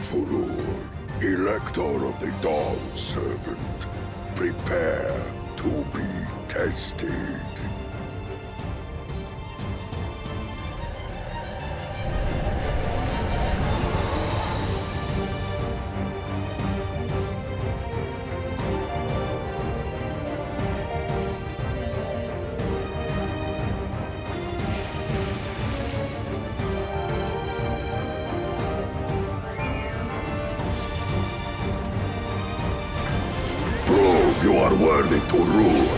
Furor, Elector of the Dawn Servant, prepare to be tested. You are worthy to rule.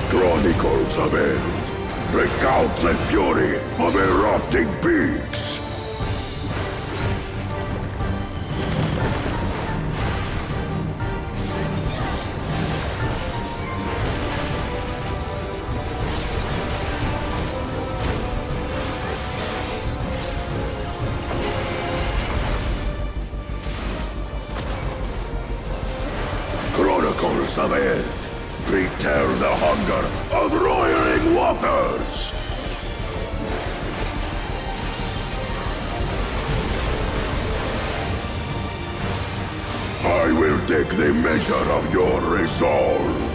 Chronicles of End. Recount the fury of erupting peaks. Chronicles of End. Return the hunger of roiling waters! I will take the measure of your resolve.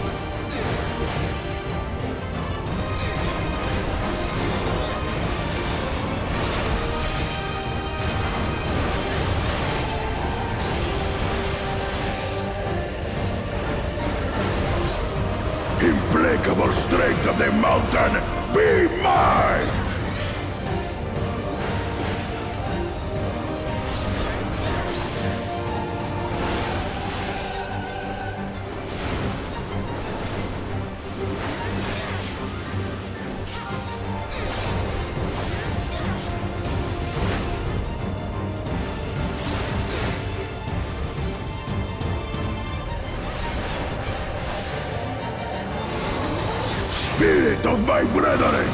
Implacable strength of the mountain, be mine! Spirit of my brethren,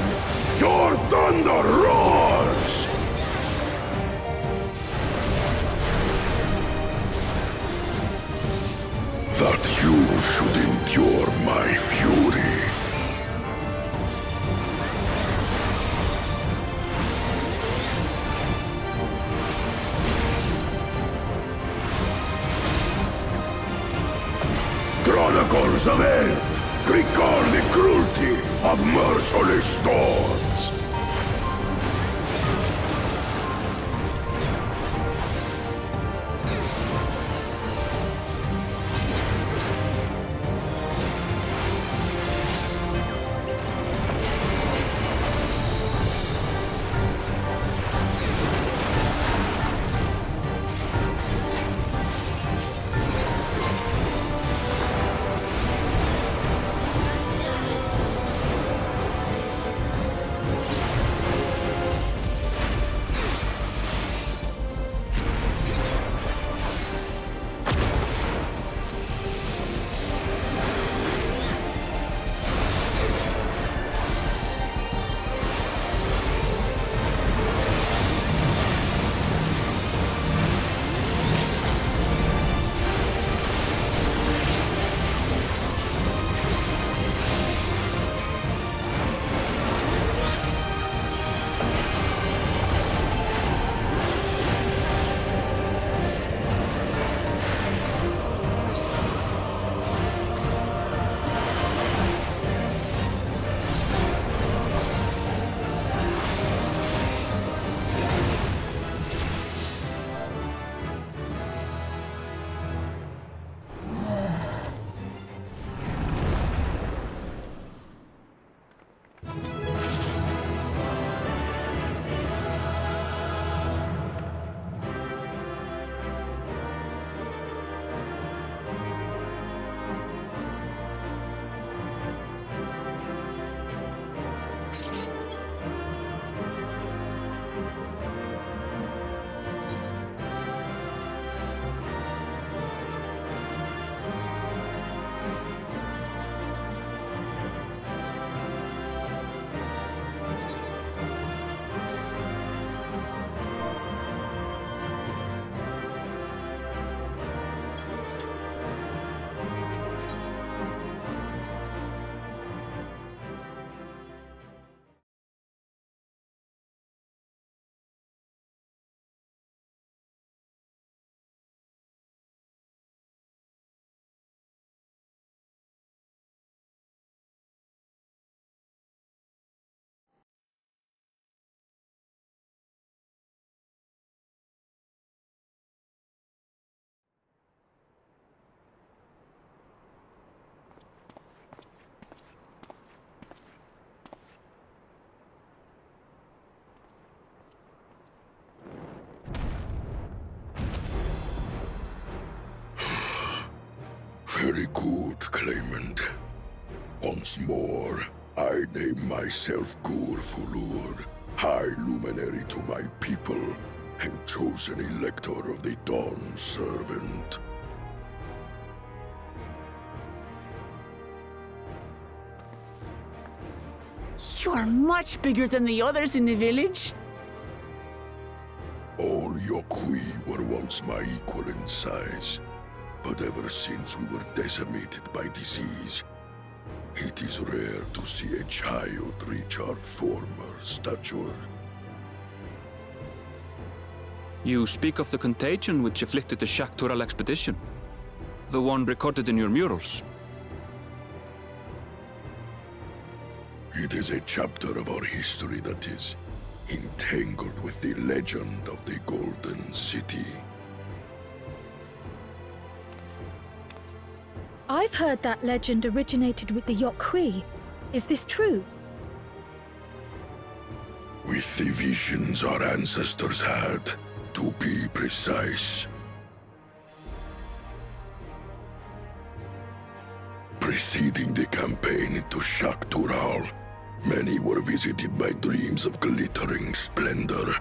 your thunder roars! That you should endure my fury. Chronicles of Hell! Recall the cruelty of merciless storms! Very good, claimant. Once more, I name myself Gur-Fulur, High Luminary to my people, and chosen Elector of the Dawn Servant. You are much bigger than the others in the village. All Yokui were once my equal in size, but ever since we were decimated by disease, it is rare to see a child reach our former stature. You speak of the contagion which afflicted the Shaktural expedition, the one recorded in your murals. It is a chapter of our history that is entangled with the legend of the Golden City. I've heard that legend originated with the Yokui. Is this true? With the visions our ancestors had, to be precise. Preceding the campaign into Shaktural, many were visited by dreams of glittering splendor.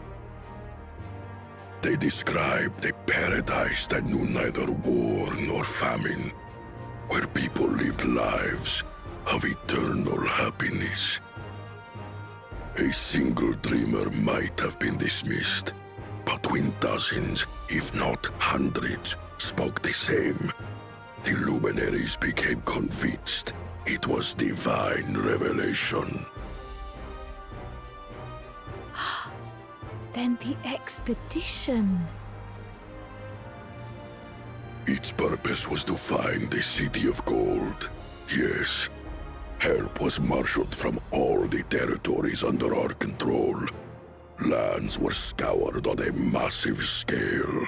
They described a paradise that knew neither war nor famine, where people lived lives of eternal happiness. A single dreamer might have been dismissed, but when dozens, if not hundreds, spoke the same, the luminaries became convinced it was divine revelation. Then the expedition. Its purpose was to find the City of Gold. Yes, help was marshaled from all the territories under our control. Lands were scoured on a massive scale.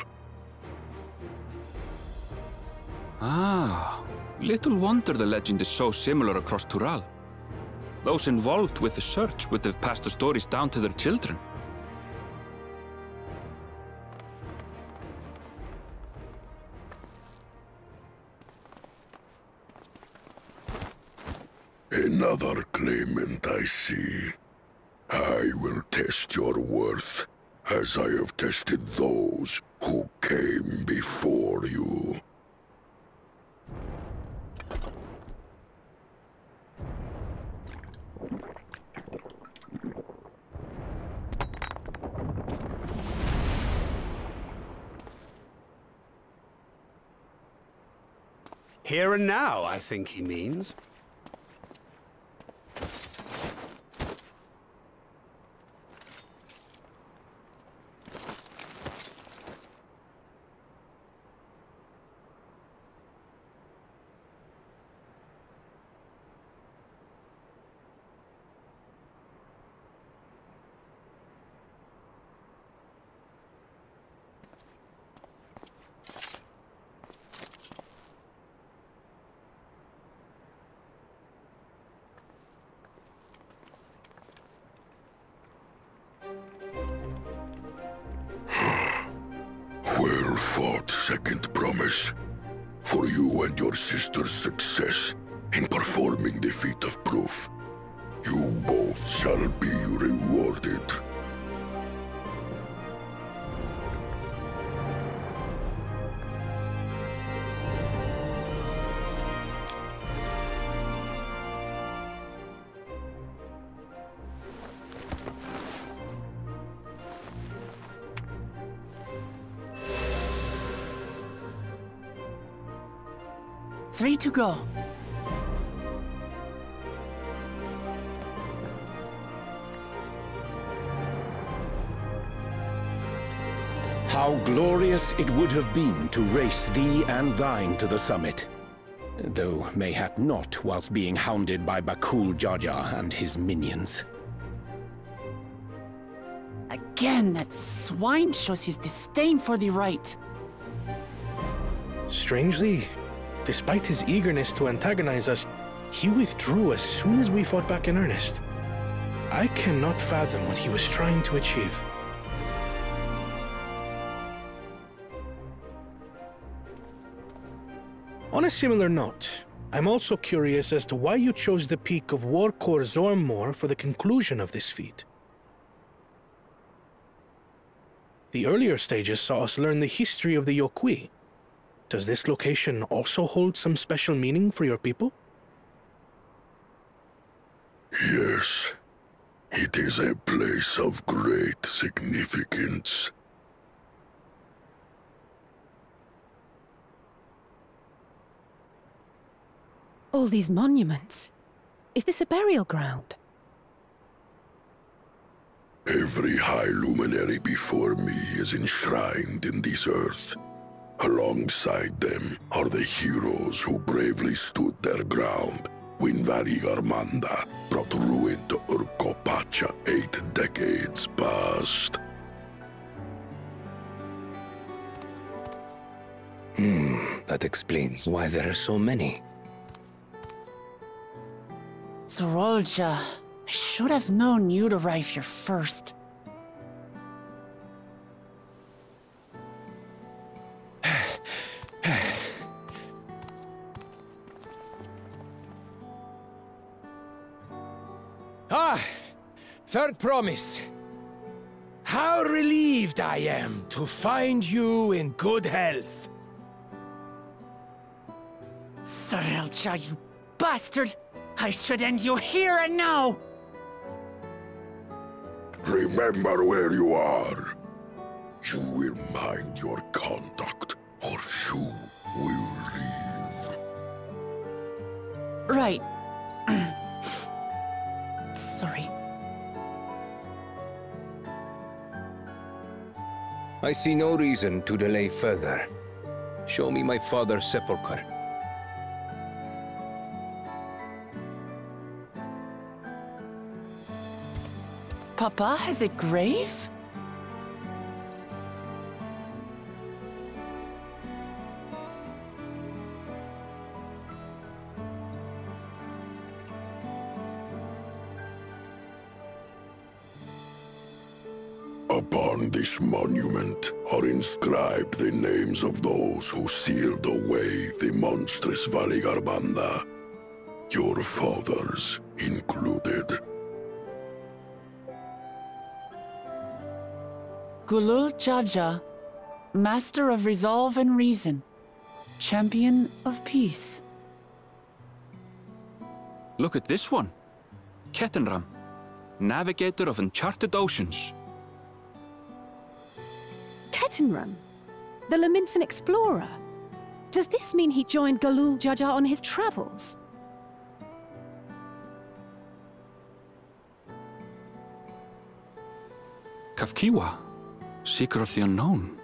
Ah, little wonder the legend is so similar across Tural. Those involved with the search would have passed the stories down to their children. Another claimant, I see. I will test your worth, as I have tested those who came before you. Here and now, I think he means. Well fought, second promise. For you and your sister's success in performing the feat of proof. You both shall be rewarded. Three to go. How glorious it would have been to race thee and thine to the summit. Though mayhap not whilst being hounded by Bakul Jaja and his minions. Again, that swine shows his disdain for the right. Strangely, despite his eagerness to antagonize us, he withdrew as soon as we fought back in earnest. I cannot fathom what he was trying to achieve. On a similar note, I'm also curious as to why you chose the peak of Warkor Zormor for the conclusion of this feat. The earlier stages saw us learn the history of the Yokui. Does this location also hold some special meaning for your people? Yes. It is a place of great significance. All these monuments. Is this a burial ground? Every high luminary before me is enshrined in this earth. Alongside them are the heroes who bravely stood their ground when Valigarmanda brought ruin to Urkopacha 8 decades past. That explains why there are so many. Zorolja, I should have known you'd arrive here first. Third promise. How relieved I am to find you in good health. Zorolja, you bastard! I should end you here and now! Remember where you are. You will mind your conduct, or you will leave. Right. Sorry. I see no reason to delay further. Show me my father's sepulchre. Papa has a grave? Upon this monument are inscribed the names of those who sealed away the monstrous Valigarmanda, your fathers included. Gulul Jaja, Master of Resolve and Reason, Champion of Peace. Look at this one. Ketenram, Navigator of Uncharted Oceans. Ketenram? The Laminsan explorer? Does this mean he joined Gulul Jaja on his travels? Kafkiwa, Seeker of the Unknown.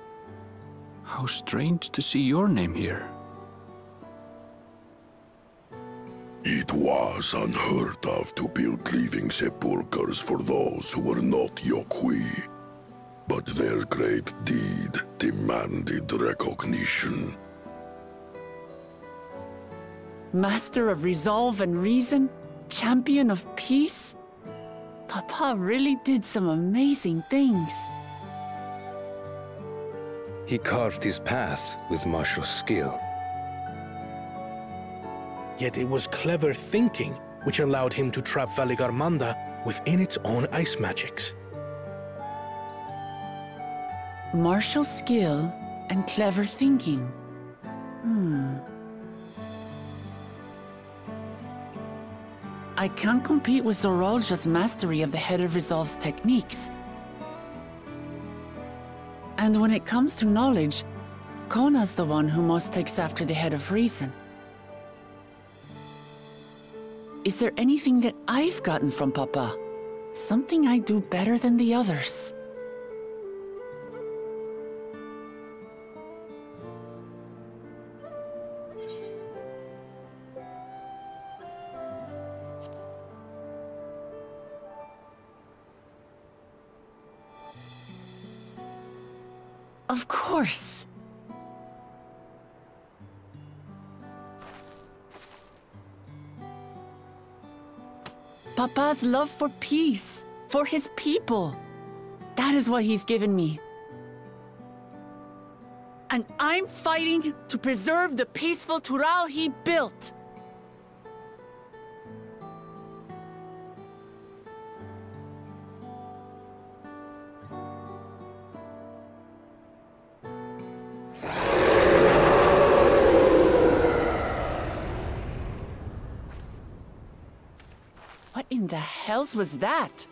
How strange to see your name here. It was unheard of to build living sepulchres for those who were not Yokui. But their great deed demanded recognition. Master of Resolve and Reason, Champion of Peace? Papa really did some amazing things. He carved his path with martial skill. Yet it was clever thinking which allowed him to trap Valigarmanda within its own ice magics. Martial skill and clever thinking. I can't compete with Zorolja's mastery of the Head of Resolve's techniques. And when it comes to knowledge, Kona's the one who most takes after the Head of Reason. Is there anything that I've gotten from Papa? Something I do better than the others? Of course. Papa's love for peace, for his people. That is what he's given me. And I'm fighting to preserve the peaceful Tural he built. What in the hells was that?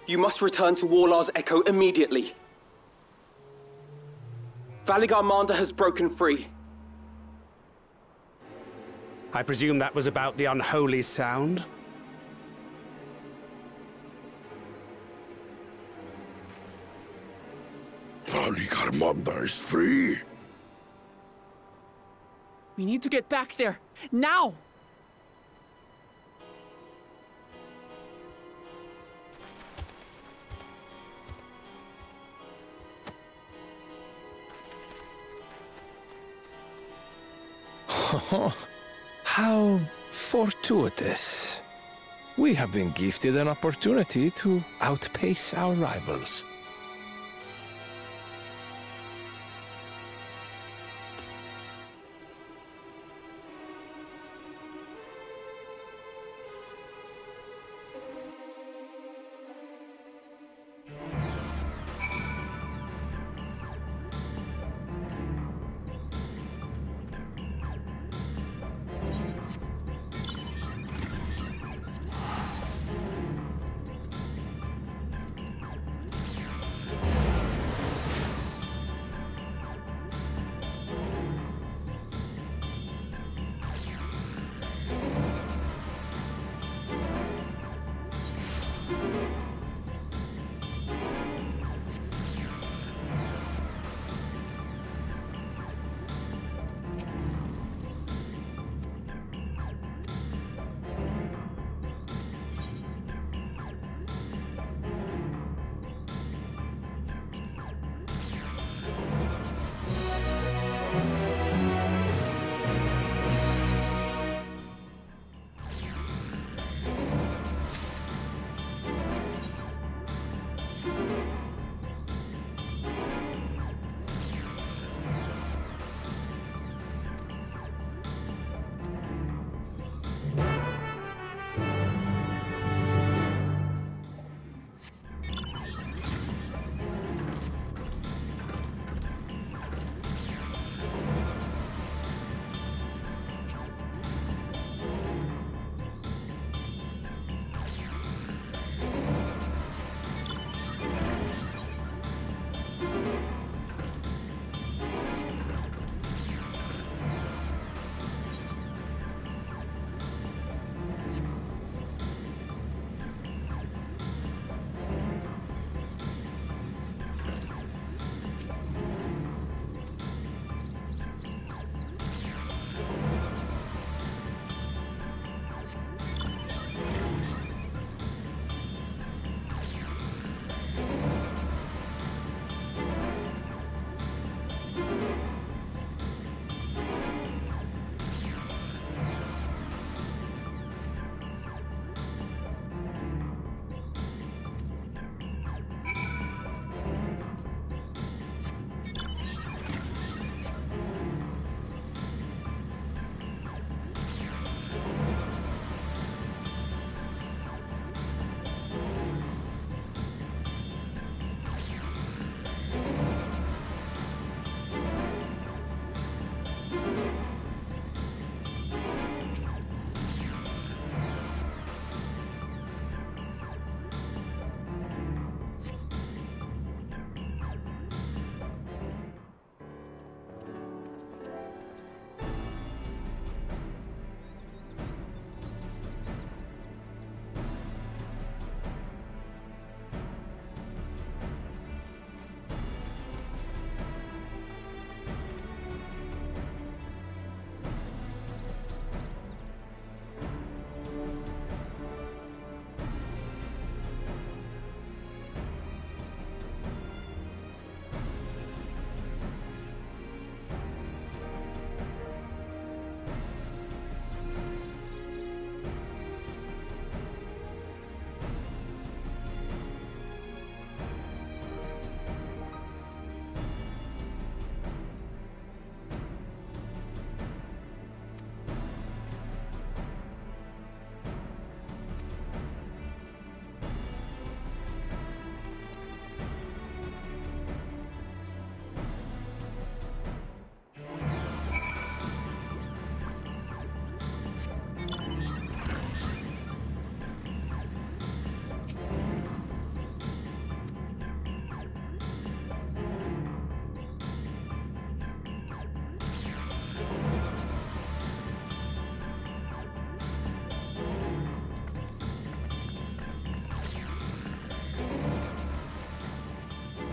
You must return to Warlar's Echo immediately. Valigarmanda has broken free. I presume that was about the unholy sound? Valigarmanda is free. We need to get back there, now! How fortuitous. We have been gifted an opportunity to outpace our rivals.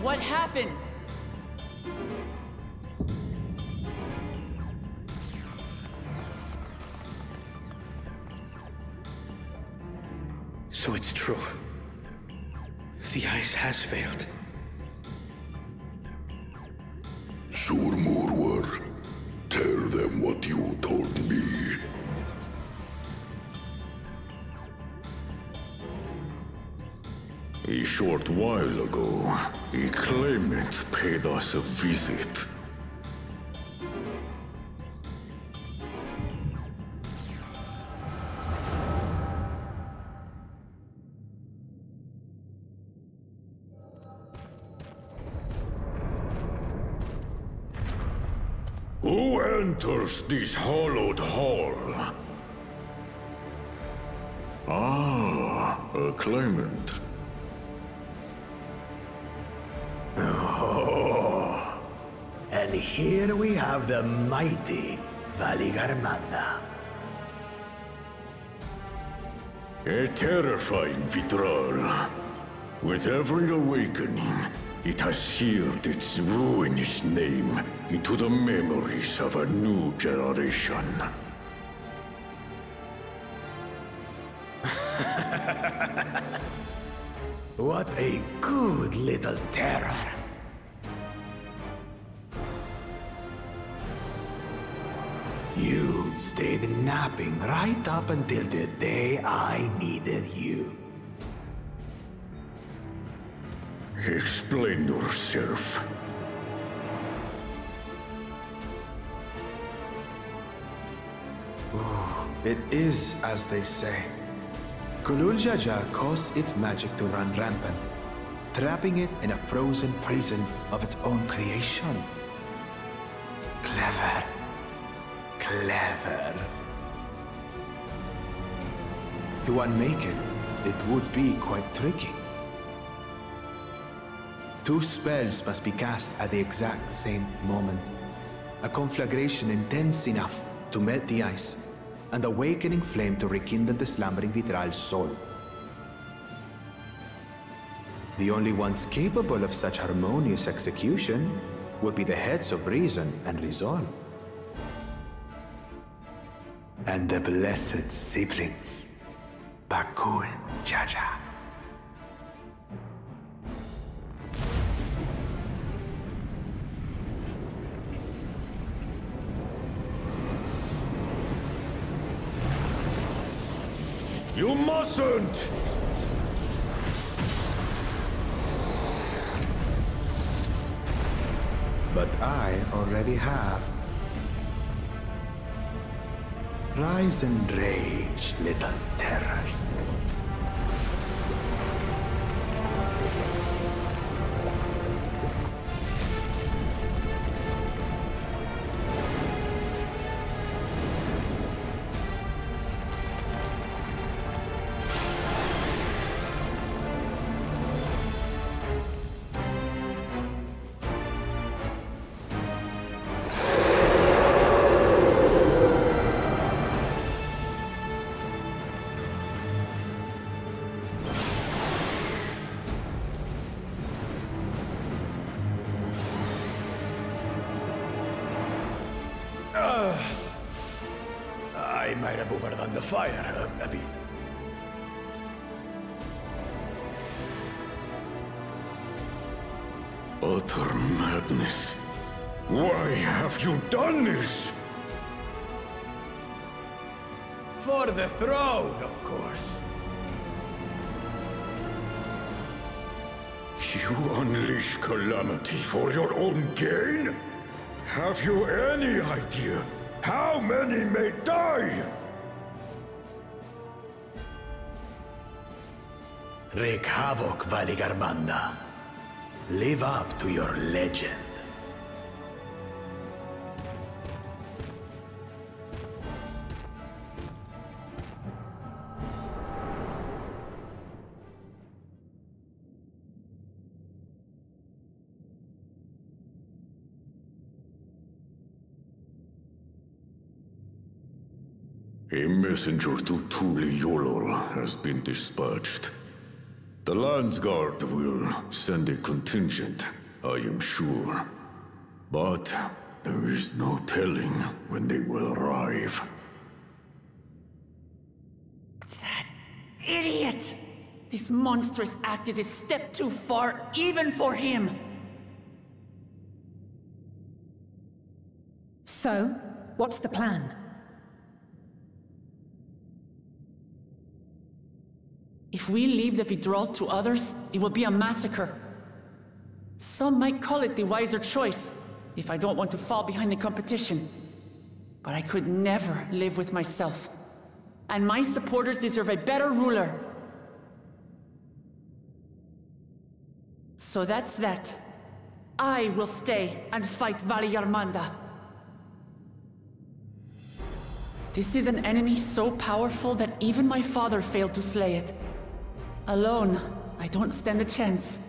What happened? So it's true. The ice has failed. Surmurwar, tell them what you told me. A short while ago, a claimant paid us a visit. Who enters this hallowed hall? Ah, a claimant. Oh, and here we have the mighty Valigarmanda. A terrifying Vitral. With every awakening, it has seared its ruinous name into the memories of a new generation. What a good little terror. You've stayed napping right up until the day I needed you. Explain yourself. It is as they say. Gulul Jaja caused its magic to run rampant, trapping it in a frozen prison of its own creation. Clever. Clever. To unmake it, it would be quite tricky. 2 spells must be cast at the exact same moment. A conflagration intense enough to melt the ice, and awakening flame to rekindle the slumbering Vitral's soul. The only ones capable of such harmonious execution would be the heads of reason and resolve. And the blessed siblings, Bakul Jaja. You mustn't! But I already have. Rise and rage, little terror. I might have overdone the fire a bit. Utter madness. Why have you done this? For the throne, of course. You unleash calamity for your own gain? Have you any idea how many may die? Wreak havoc, Valigarmanda. Live up to your legend. A messenger to Tuli Yolol has been dispatched. The Landsguard will send a contingent, I am sure. But there is no telling when they will arrive. Idiot! This monstrous act is a step too far, even for him! So, what's the plan? If we leave the Vidral to others, it will be a massacre. Some might call it the wiser choice, if I don't want to fall behind the competition. But I could never live with myself. And my supporters deserve a better ruler. So that's that. I will stay and fight Vali Yarmanda. This is an enemy so powerful that even my father failed to slay it. Alone, I don't stand a chance.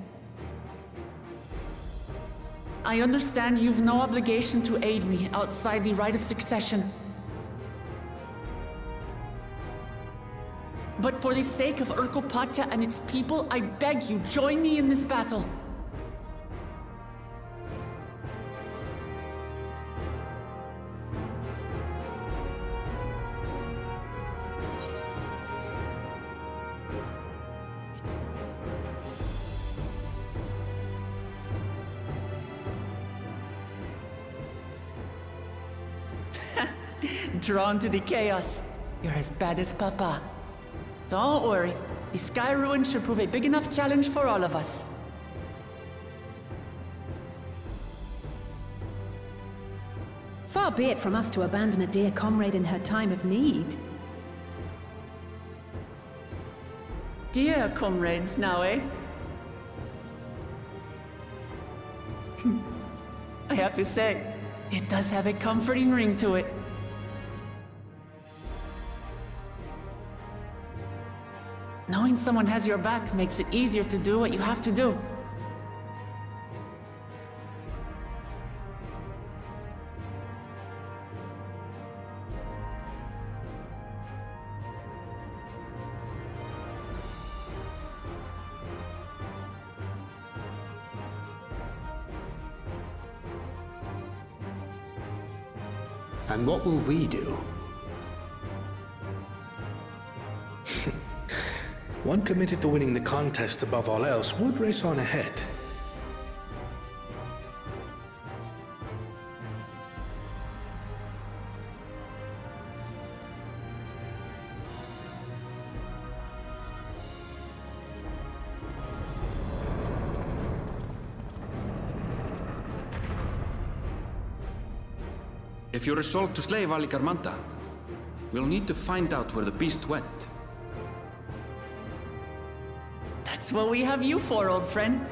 I understand you've no obligation to aid me outside the right of succession. But for the sake of Urkopacha and its people, I beg you, join me in this battle. Drawn to the chaos. You're as bad as Papa. Don't worry. The Sky Ruin should prove a big enough challenge for all of us. Far be it from us to abandon a dear comrade in her time of need. Dear comrades now, eh? I have to say, it does have a comforting ring to it. Knowing someone has your back makes it easier to do what you have to do. And what will we do? One committed to winning the contest above all else would race on ahead. If you're resolved to slay Vali Yarmanda, we'll need to find out where the beast went. That's what we have you for, old friend.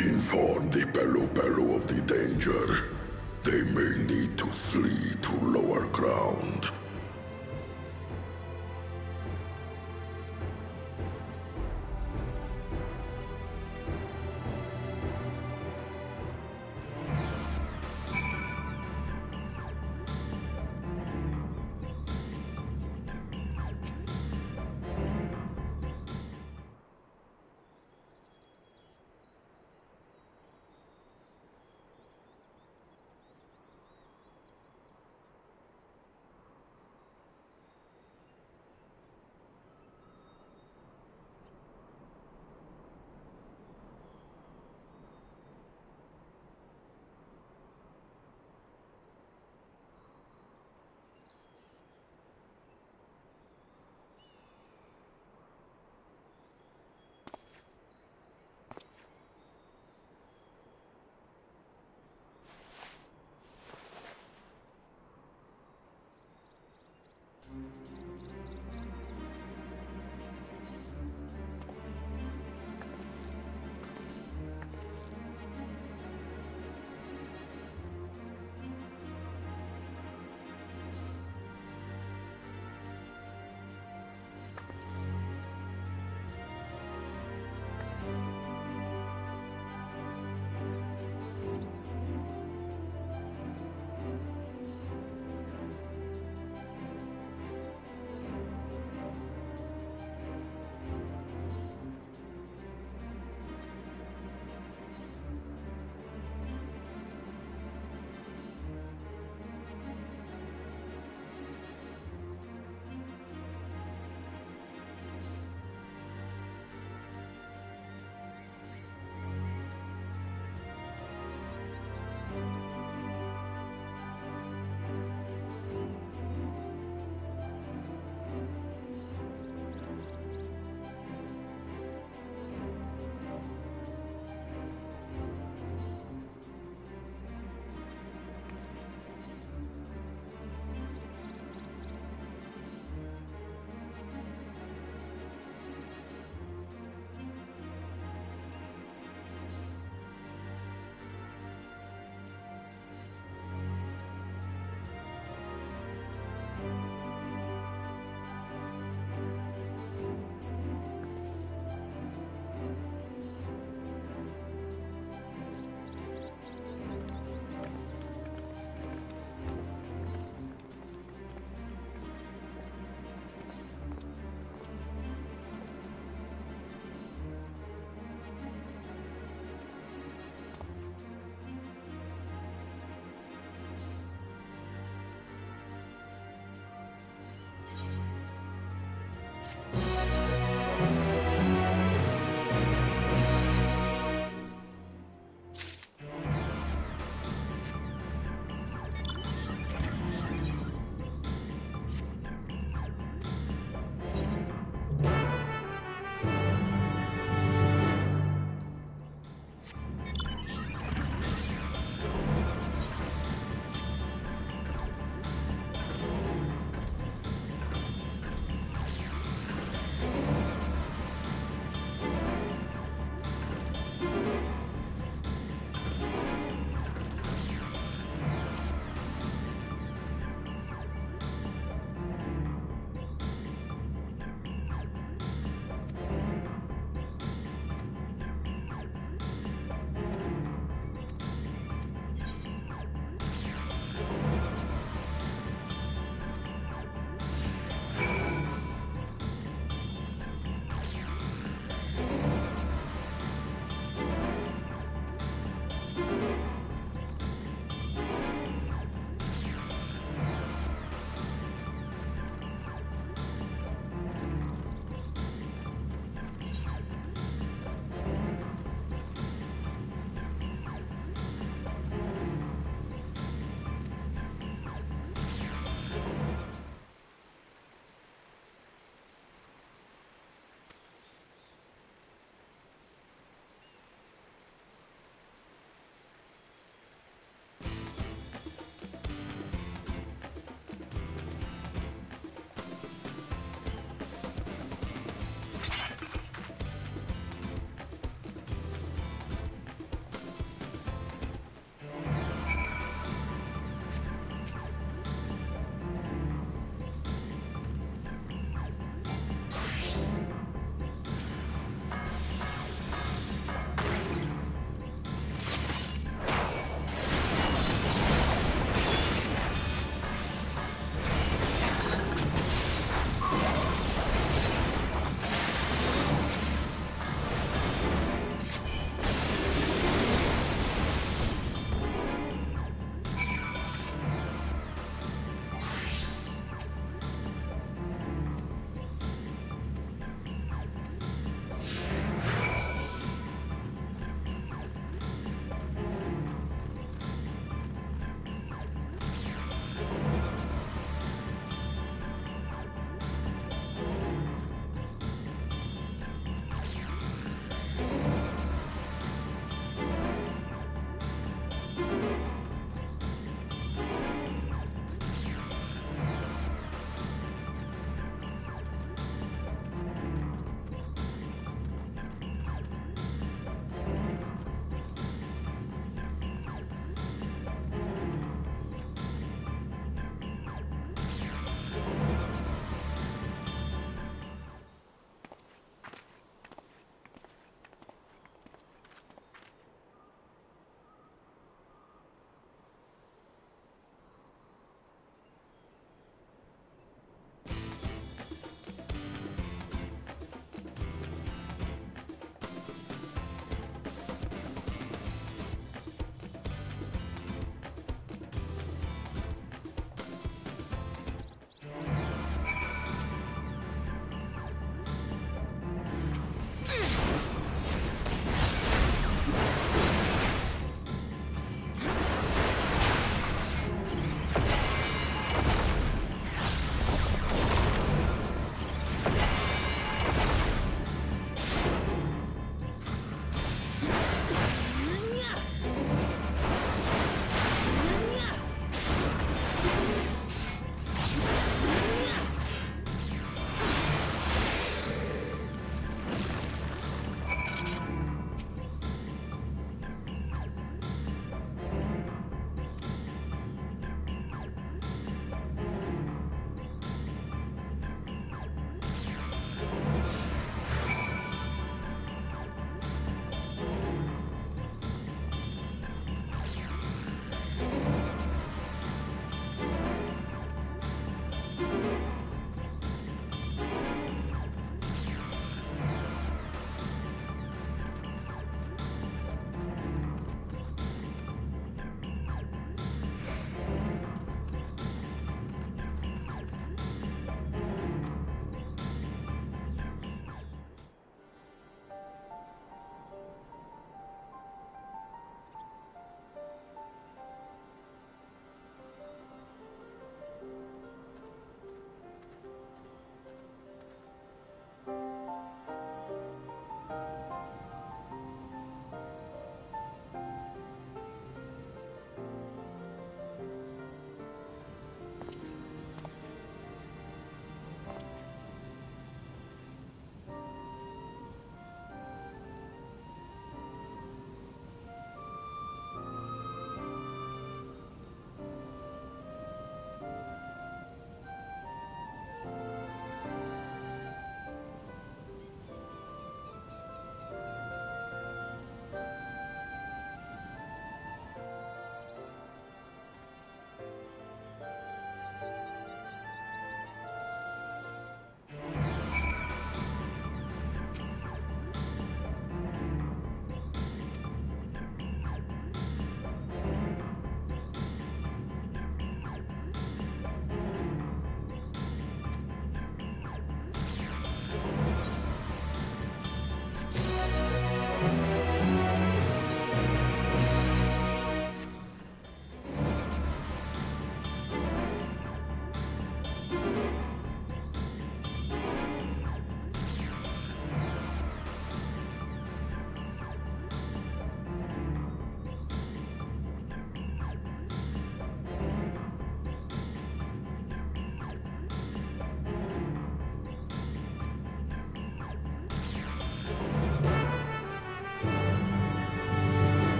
Inform the Pelo of the danger. They may need to flee to lower ground.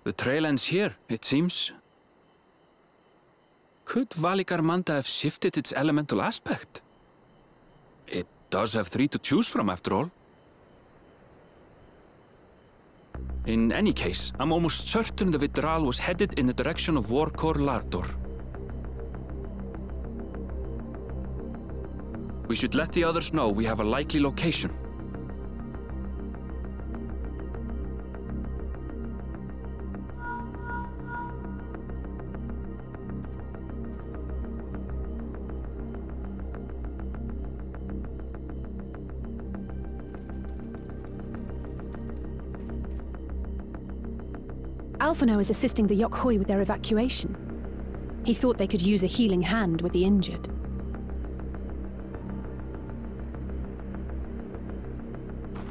The trail ends here, it seems. Could Valigarmanda have shifted its elemental aspect? It does have 3 to choose from, after all. In any case, I'm almost certain the Vitral was headed in the direction of Warkor Lardor. We should let the others know we have a likely location. Alphino is assisting the Yokhui with their evacuation. He thought they could use a healing hand with the injured.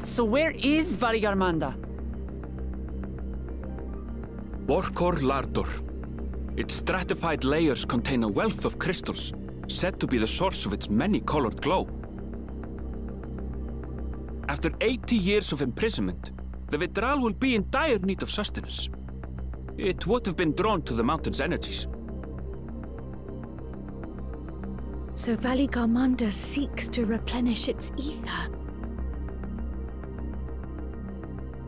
So where is Valigarmanda? Warkor Lardor. Its stratified layers contain a wealth of crystals, said to be the source of its many-colored glow. After 80 years of imprisonment, the Vitral will be in dire need of sustenance. It would have been drawn to the mountain's energies. So Valigarmanda seeks to replenish its ether.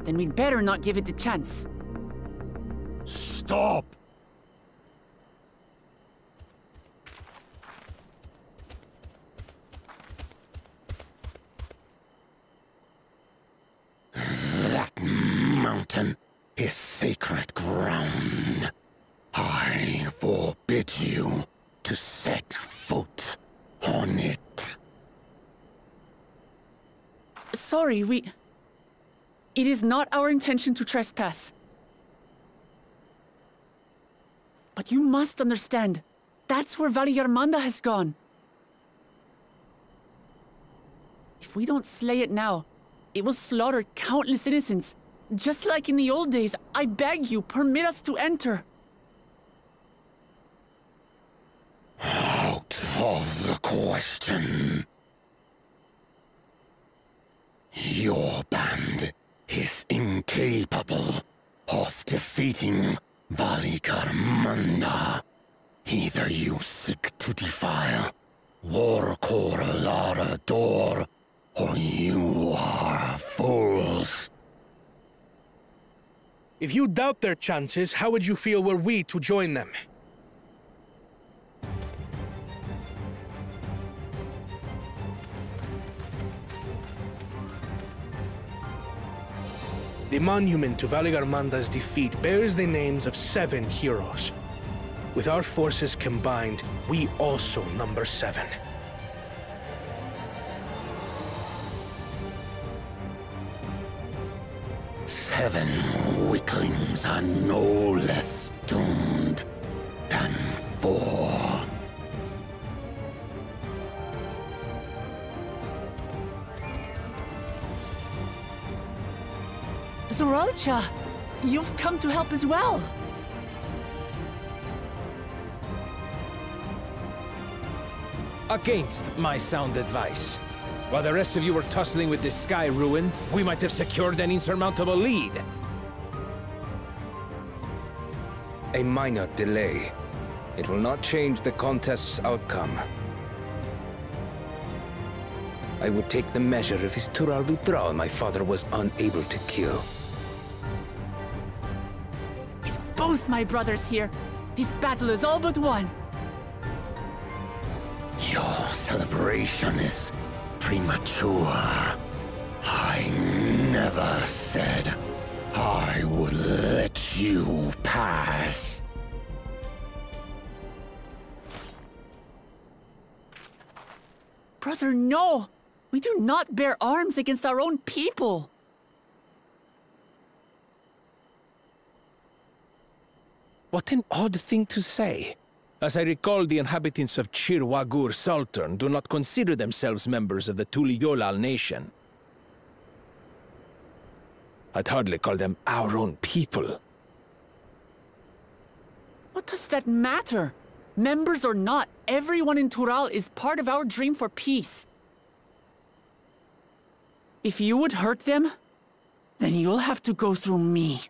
Then we'd better not give it the chance. Stop! That mountain is sacred ground. I forbid you to set foot on it. Sorry, It is not our intention to trespass. But you must understand, that's where Valigarmanda has gone. If we don't slay it now, it will slaughter countless innocents. Just like in the old days, I beg you, permit us to enter. Out of the question. Your band is incapable of defeating Valigarmanda. Either you seek to defile Warkor Lardor, or you are fools. If you doubt their chances, how would you feel were we to join them? The monument to Valigarmanda's defeat bears the names of 7 heroes. With our forces combined, we also number 7. Seven weaklings are no less doomed than 4. Zoralcha, you've come to help as well. Against my sound advice. While the rest of you were tussling with this sky ruin, we might have secured an insurmountable lead. A minor delay. It will not change the contest's outcome. I would take the measure of this Tural Vitral my father was unable to kill. With both my brothers here, this battle is all but won. Your celebration is premature. I never said I would let you pass. Brother, no! We do not bear arms against our own people! What an odd thing to say. As I recall, the inhabitants of Chir Wagur Sultan do not consider themselves members of the Tuli-Yolal nation. I'd hardly call them our own people. What does that matter? Members or not, everyone in Tural is part of our dream for peace. If you would hurt them, then you'll have to go through me.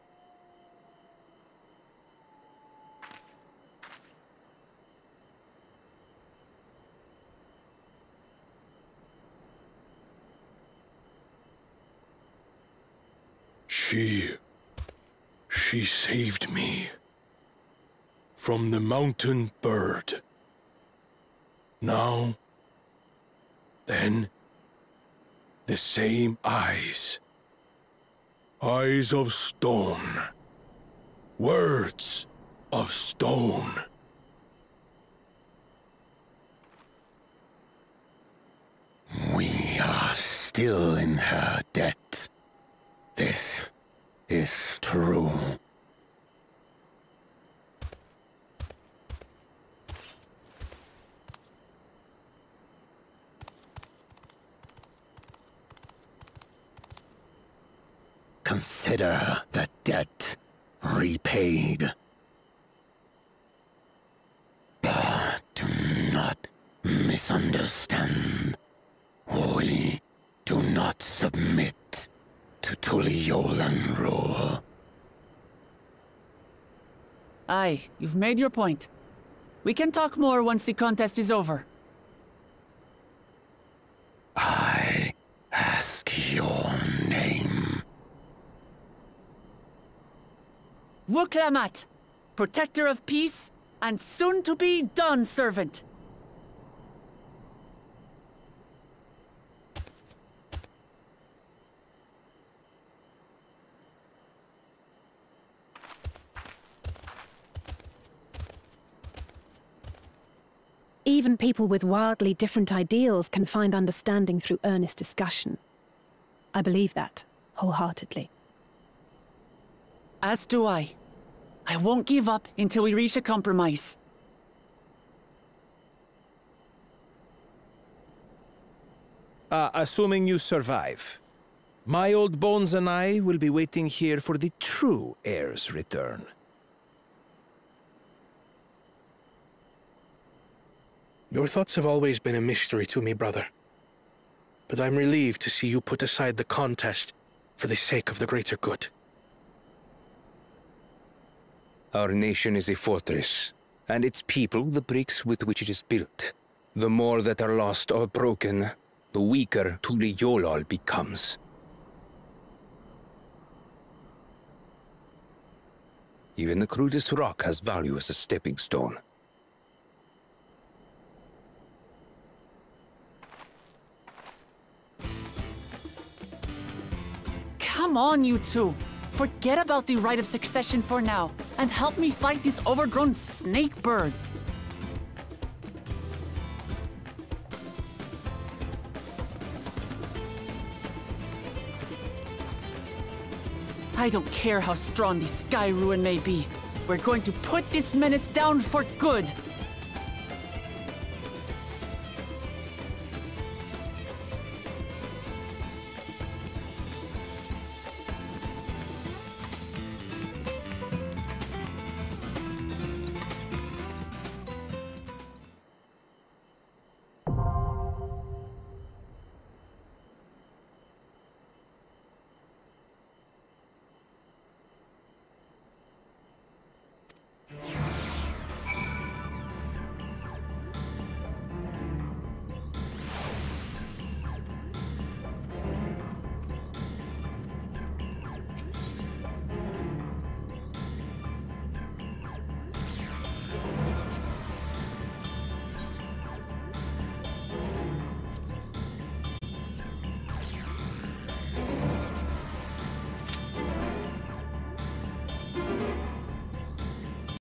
She saved me. From the mountain bird. Now, then, the same eyes. Eyes of stone. Words of stone. We are still in her debt. This is true. Consider the debt repaid. But do not misunderstand. We do not submit to Tuliolan rule. Aye, you've made your point. We can talk more once the contest is over. I ask your name. Wuklamat, protector of peace, and soon-to-be Dawn servant. Even people with wildly different ideals can find understanding through earnest discussion. I believe that, wholeheartedly. As do I. I won't give up until we reach a compromise. Assuming you survive. My old bones and I will be waiting here for the true heir's return. Your thoughts have always been a mystery to me, brother. But I'm relieved to see you put aside the contest for the sake of the greater good. Our nation is a fortress, and its people the bricks with which it is built. The more that are lost or broken, the weaker Tuliyolal becomes. Even the crudest rock has value as a stepping stone. Come on, you two. Forget about the right of succession for now, and help me fight this overgrown snake bird. I don't care how strong the Sky Ruin may be. We're going to put this menace down for good.